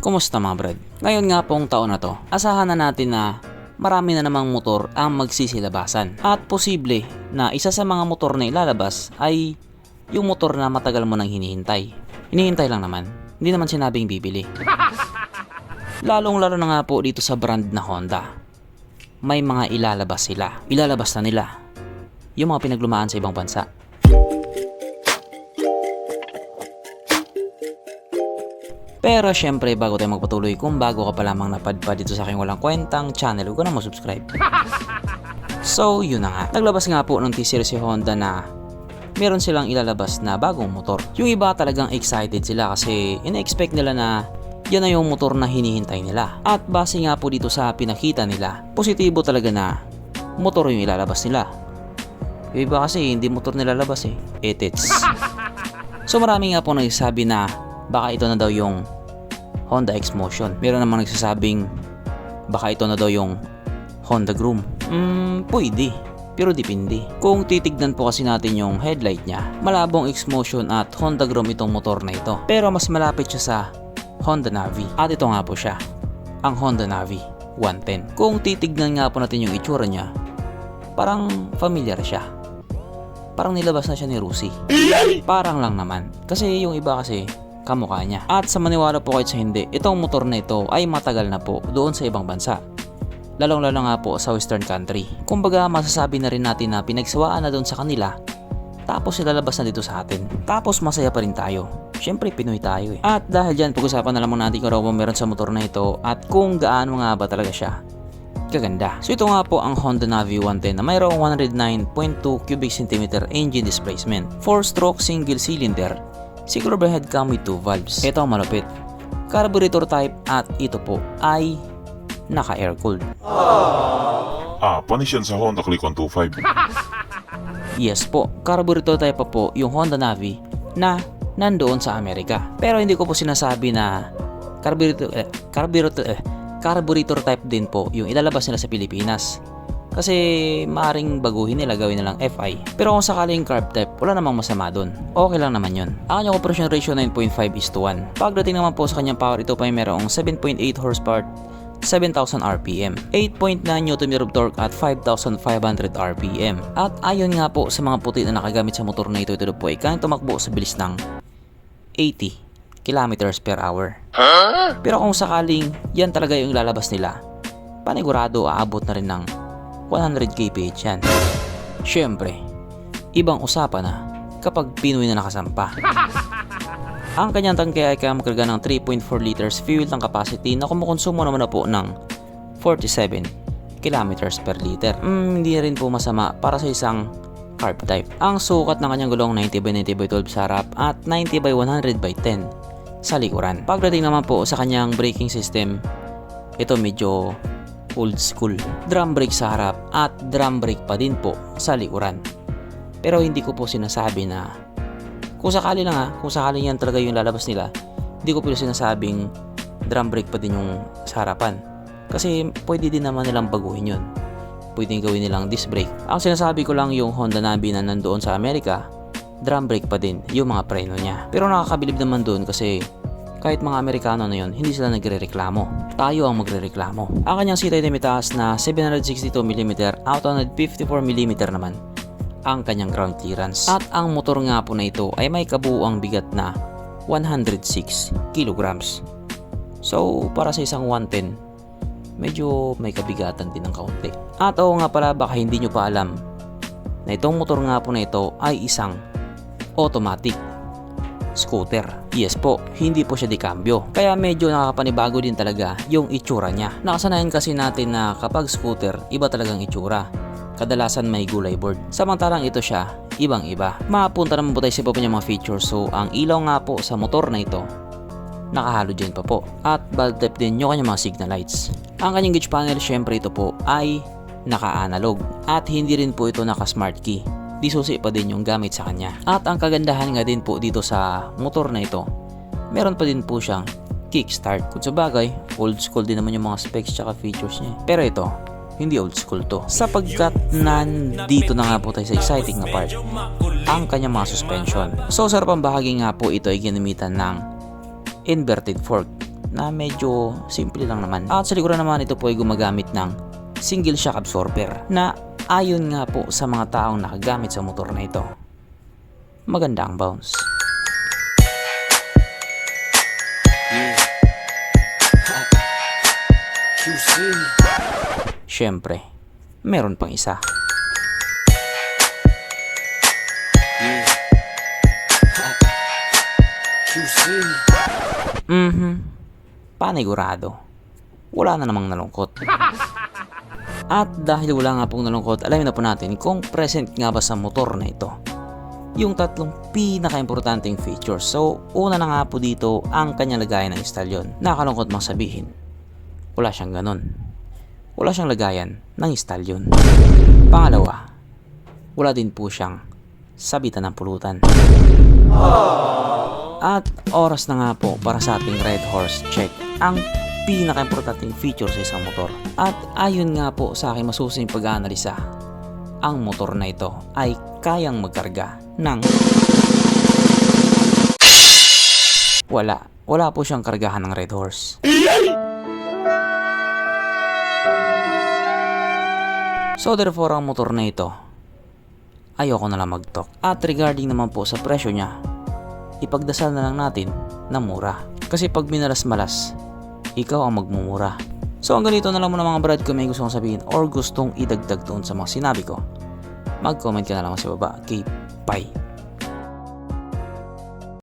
Kumusta mga brad? Ngayon nga pong taon na to, asahan na natin na marami na namang motor ang magsisilabasan. At posible na isa sa mga motor na ilalabas ay yung motor na matagal mo nang hinihintay. Hinihintay lang naman, hindi naman sinabing bibili. Lalong-lalo na nga po dito sa brand na Honda. May mga ilalabas sila. Ilalabas na nila yung mga pinaglumaan sa ibang bansa. Pero syempre bago tayo magpatuloy, kung bago ka pa lamang napadpad dito sa aking walang kwentang channel, huwag ka na mo-subscribe. So yun na nga, naglabas nga po ng T-Series si Honda na meron silang ilalabas na bagong motor. Yung iba talagang excited sila kasi ina-expect nila na yan na yung motor na hinihintay nila. At base nga po dito sa pinakita nila, positibo talaga na motor yung ilalabas nila. Yung iba kasi hindi motor nilalabas eh, etits. So marami nga po nagsasabi na baka ito na daw yung Honda X-Motion. Meron namang nagsasabing baka ito na daw yung Honda Groom. Pwede, pero depende. Kung titignan po kasi natin yung headlight niya, malabong X-Motion at Honda Groom itong motor na ito. Pero mas malapit siya sa Honda Navi. At ito nga po siya, ang Honda Navi 110. Kung titignan nga po natin yung itsura niya, parang familiar siya. Parang nilabas na siya ni Rusi. Parang lang naman. Kasi yung iba kasi kamukha niya. At sa maniwala po kahit sa hindi, itong motor na ito ay matagal na po doon sa ibang bansa. Lalong-lalo nga po sa western country. Kumbaga masasabi na rin natin na pinagsawaan na doon sa kanila, tapos ilalabas na dito sa atin. Tapos masaya pa rin tayo. Siyempre Pinoy tayo eh. At dahil dyan, pag-usapan na lamang natin kung ano meron sa motor na ito at kung gaano nga ba talaga siya kaganda. So ito nga po ang Honda Navi 110 na mayroong 109.2 cubic centimeter engine displacement, 4-stroke single cylinder, single overhead cam with 2 valves. Ito ang malupit, carburetor type at ito po ay naka-air cooled. Panis yan sa Honda Click 125. Yes po, carburetor type pa po yung Honda Navi na nandoon sa Amerika. Pero hindi ko po sinasabi na carburetor type din po yung ilalabas nila sa Pilipinas. Kasi maaring baguhin nila, gawin nilang FI. Pero kung sakaling carb type, wala namang masama doon. Okay lang naman yun. Ang kanyang compression ratio 9.5:1. Pagdating naman po sa kanyang power, ito pa ay merong 7.8 horsepower, 7,000 RPM, 8.9 Nm torque at 5,500 RPM. At ayon nga po sa mga puti na nakagamit sa motor na ito po ay kayang tumakbo sa bilis ng 80 kilometers per hour. Pero kung sakaling yan talaga yung ilalabas nila, panigurado aabot na rin ng 100 kph yan. Syempre, ibang usapan na kapag Pinoy na nakasampa. Ang kanyang tangke ay kaya makarga ng 3.4 liters fuel tank capacity na kumukonsumo naman na po ng 47 kilometers per liter. Hindi rin po masama para sa isang carb type. Ang sukat ng kanyang gulong 90/90/12 sa harap at 90/100/10 sa likuran. Pagdating naman po sa kanyang braking system, ito medyo old school. Drum brake sa harap at drum brake pa din po sa likuran. Pero hindi ko po sinasabi na kung sakali lang kung sakali yan talaga yung lalabas nila, hindi ko po sinasabing drum brake pa din yung sa harapan. Kasi pwede din naman nilang baguhin yun. Pwedeng gawin nilang disc brake. Ang sinasabi ko lang yung Honda Navi na nandoon sa Amerika, drum brake pa din yung mga preno niya. Pero nakakabilib naman doon kasi kahit mga Amerikano na yun, hindi sila nagre-reklamo. Tayo ang magre-reklamo. Ang kanyang seat ay mitaas na 762mm out of 54mm naman ang kanyang ground clearance. At ang motor nga po na ito ay may kabuuang bigat na 106 kilograms. So para sa isang 110, medyo may kabigatan din ng kaunti. At oo nga pala, baka hindi nyo pa alam na itong motor nga po na ito ay isang automatic scooter. Yes po, hindi po siya dekambyo. Kaya medyo nakakapanibago din talaga yung itsura niya. Nakasanayan kasi natin na kapag scooter, iba talagang itsura. Kadalasan may gulay board. Samantalang ito siya, ibang iba. Mapunta naman po tayo sa iba pa niyang mga features. So ang ilaw nga po sa motor na ito, naka-halogen pa po. At bulb type din yung kanyang mga signal lights. Ang kanyang gauge panel, syempre ito po ay naka-analog. At hindi rin po ito naka-smart key. Di susi pa din yung gamit sa kanya. At ang kagandahan nga din po dito sa motor na ito, meron pa din po siyang kickstart. Kung sa bagay, old school din naman yung mga specs tsaka features niya. Pero ito, hindi old school to. Sapagkat nandito na nga po tayo sa exciting na part, ang kanyang mga suspension. So sa harapang bahagi nga po ito ay ginamitan ng inverted fork na medyo simple lang naman. At sa likuran naman ito po ay gumagamit ng single shock absorber na ayon nga po sa mga taong nakagamit sa motor na ito, maganda ang bounce. Syempre, meron pang isa. Panigurado. Wala na namang nalungkot. At dahil wala nga pong nalungkot, alamin na po natin kung present nga ba sa motor na ito yung tatlong pinaka-importanting features. So, una na nga po dito ang kanyang lagayan ng istalyon. Nakakalungkot mang sabihin, wala siyang ganun. Wala siyang lagayan ng istalyon. Pangalawa, wala din po siyang sabitan ng pulutan. At oras na nga po para sa ating Red Horse check ang pinaka-importanting feature sa isang motor. At ayon nga po sa aking masusing pag-aanalisa, ang motor na ito ay kayang magkarga ng wala po siyang kargahan ng Red Horse. So therefore ang motor na ito, ayoko na lang mag-talk. At regarding naman po sa presyo niya, ipagdasal na lang natin na mura. Kasi pag minalas-malas, ikaw ang magmumura. So hanggang dito na lang muna mga brad. Kung may gusto kong sabihin or gustong idagdag doon sa mga sinabi ko, mag-comment ka na lang sa baba. Okay, bye!